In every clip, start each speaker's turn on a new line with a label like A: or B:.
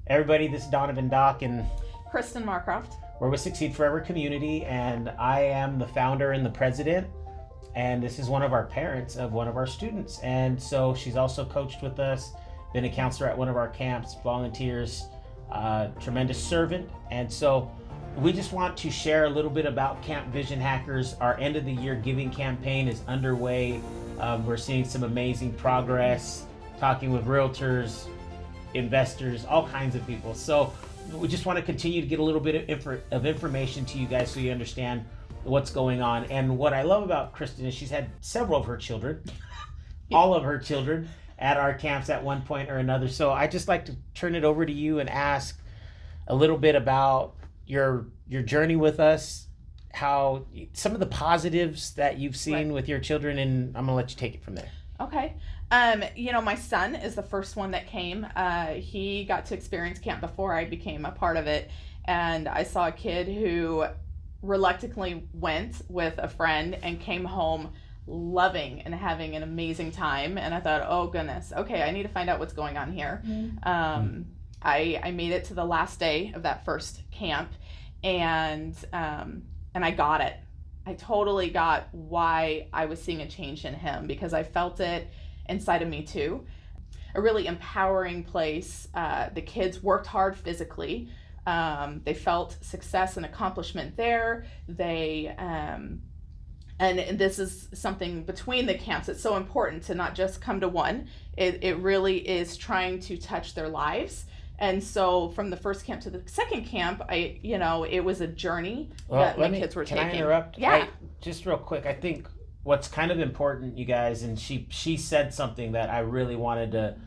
A: Everybody, this is Donovan Dock, and
B: Kristen Marcroft.
A: we're with Succeed Forever Community, and I am the founder and the president, and this is one of our parents of one of our students. And so she's also coached with us, been a counselor at one of our camps, volunteers, tremendous servant. And so we just want to share a little bit about Camp Visionhackers. Our end of the year giving campaign is underway. We're seeing some amazing progress, talking with realtors, investors, all kinds of people. So we just want to continue to get a little bit of information to you guys so you understand what's going on. And what I love about Kristen is she's had several of her children, all of her children at our camps at one point or another. So I just like to turn it over to you and ask a little bit about your journey with us, how some of the positives that you've seen with your children, and I'm gonna let you take it from there.
B: Okay. My son is the first one that came. He got to experience camp before I became a part of it. And I saw a kid who reluctantly went with a friend and came home loving and having an amazing time. And I thought, oh goodness, okay, I need to find out what's going on here. I made it to the last day of that first camp, and I got it. I totally got why I was seeing a change in him, because I felt it inside of me too. A really empowering place. The kids worked hard physically. They felt success and accomplishment there. And this is something between the camps. It's so important to not just come to one. It really is trying to touch their lives. And so from the first camp to the second camp, it was a journey that my kids were taking.
A: Can I interrupt?
B: Yeah.
A: Just real quick, I think what's kind of important, you guys, and she said something that I really wanted to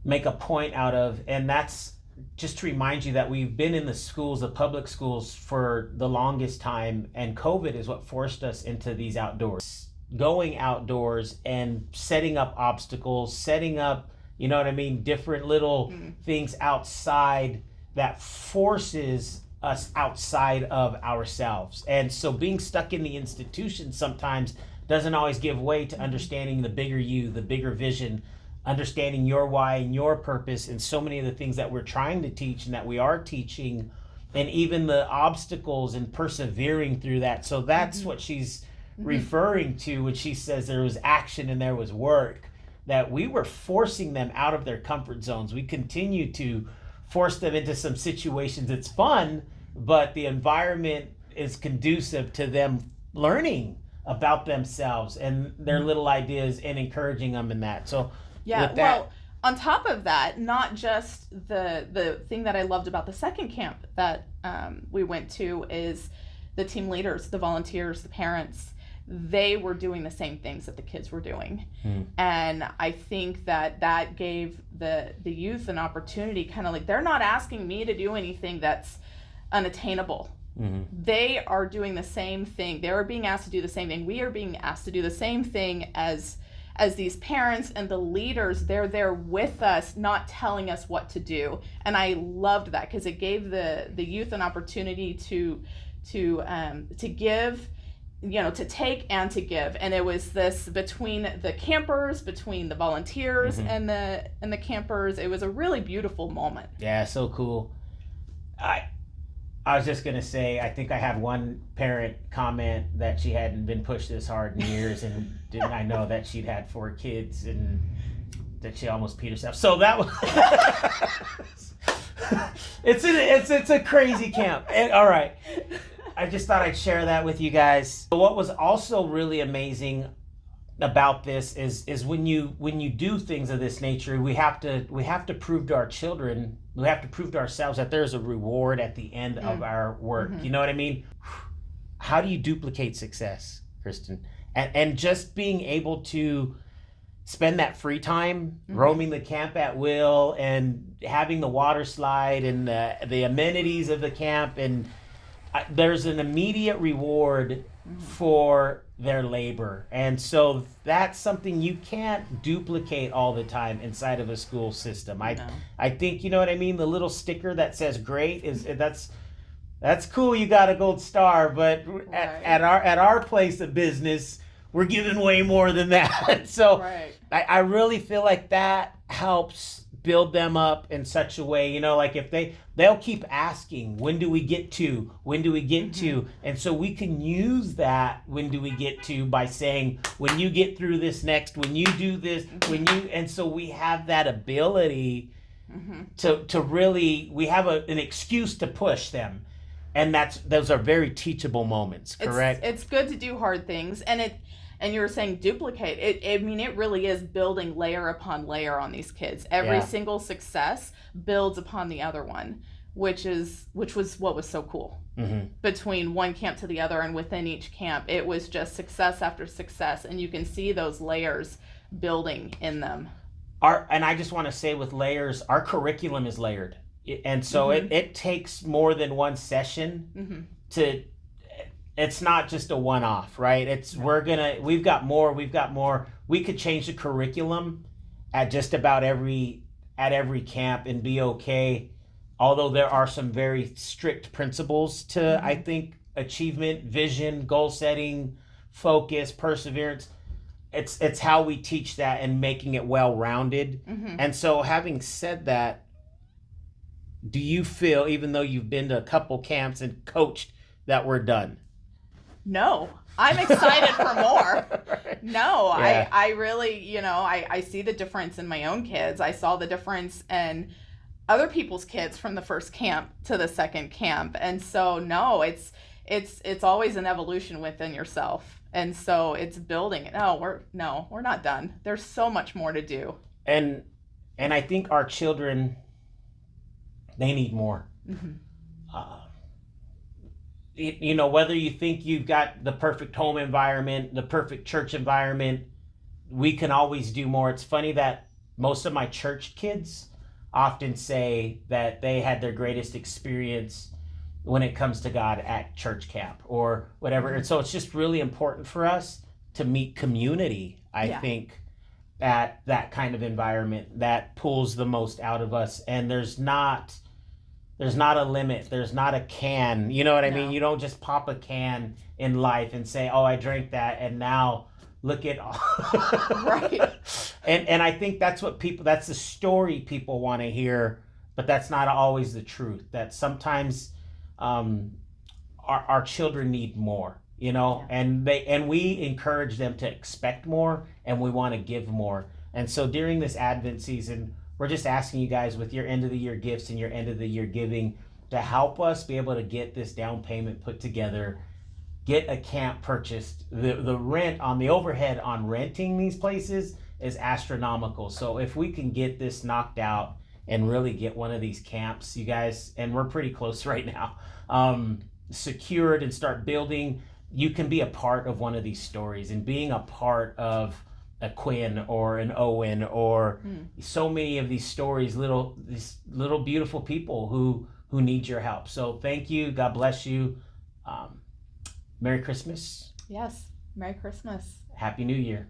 A: make a point out of, and that's just to remind you that we've been in the schools, the public schools, for the longest time, and COVID is what forced us into these outdoors. Going outdoors and setting up obstacles, setting up, you know what I mean, different little things outside that forces us outside of ourselves. And so being stuck in the institution sometimes doesn't always give way to understanding the bigger you, the bigger vision, understanding your why and your purpose, and so many of the things that we're trying to teach and that we are teaching, and even the obstacles and persevering through that. So that's what she's referring to when she says there was action and there was work, that we were forcing them out of their comfort zones. We continue to force them into some situations. It's fun, but the environment is conducive to them learning about themselves and their little ideas and encouraging them in that. So
B: yeah, well, on top of that, not just the thing that I loved about the second camp that we went to is the team leaders, the volunteers, the parents. They were doing the same things that the kids were doing. And I think that gave the youth an opportunity, kind of like, they're not asking me to do anything that's unattainable. They are doing the same thing. They're being asked to do the same thing. We are being asked to do the same thing as these parents and the leaders. They're there with us, not telling us what to do. And I loved that, because it gave the youth an opportunity to give, to take and to give. And it was this between the campers, between the volunteers and the campers. It was a really beautiful moment.
A: Yeah, so cool. I was just gonna say, I think I had one parent comment that she hadn't been pushed this hard in years, and didn't I know that she'd had 4 kids and that she almost peed herself. So that was it's a crazy camp. And, all right. I just thought I'd share that with you guys. What was also really amazing about this is when you do things of this nature, we have to prove to our children, we have to prove to ourselves that there's a reward at the end of our work. You know what I mean? How do you duplicate success, Kristen? And just being able to spend that free time roaming the camp at will, and having the water slide and the amenities of the camp, and there's an immediate reward for their labor. And so that's something you can't duplicate all the time inside of a school system. I think, you know what I mean, the little sticker that says great that's cool, you got a gold star, but at our place of business, we're giving way more than that. So I really feel like that helps build them up in such a way, you know, like if they'll keep asking, when do we get to, and so we can use that when do we get to by saying, when you get through this next, when you do this, and so we have that ability to really, we have an excuse to push them, and those are very teachable moments. Correct.
B: It's good to do hard things, and you were saying duplicate it. I mean, it really is building layer upon layer on these kids. Every single success builds upon the other one, which was what was so cool. Between one camp to the other, and within each camp, it was just success after success, and you can see those layers building in them.
A: And I just want to say, with layers, our curriculum is layered, and so it takes more than one session to. It's not just a one-off, right? We've got more. We could change the curriculum at just about every camp and be okay. Although there are some very strict principles to, I think, achievement, vision, goal setting, focus, perseverance. It's how we teach that and making it well-rounded. And so, having said that, do you feel, even though you've been to a couple camps and coached, that we're done?
B: No, I'm excited for more. No,
A: Yeah.
B: I really, I see the difference in my own kids. I saw the difference in other people's kids from the first camp to the second camp. And so, no, it's always an evolution within yourself. And so it's building it. We're not done. There's so much more to do.
A: And I think our children, they need more. Whether you think you've got the perfect home environment, the perfect church environment, we can always do more. It's funny that most of my church kids often say that they had their greatest experience when it comes to God at church camp or whatever. And so it's just really important for us to meet community, I think, at that kind of environment that pulls the most out of us. And there's not a limit. There's not a can. You know what I mean? You don't just pop a can in life and say, oh, I drank that, and now look at all.
B: Right.
A: And I think that's the story people want to hear, but that's not always the truth. That sometimes our children need more, and we encourage them to expect more, and we want to give more. And so during this Advent season, we're just asking you guys, with your end of the year gifts and your end of the year giving, to help us be able to get this down payment put together, get a camp purchased. The rent on the overhead on renting these places is astronomical. So if we can get this knocked out and really get one of these camps, you guys, and we're pretty close right now, secured and start building, you can be a part of one of these stories. And being a part of a Quinn or an Owen or so many of these stories, these little beautiful people who need your help. So thank you. God bless you. Merry Christmas.
B: Yes. Merry Christmas.
A: Happy New Year.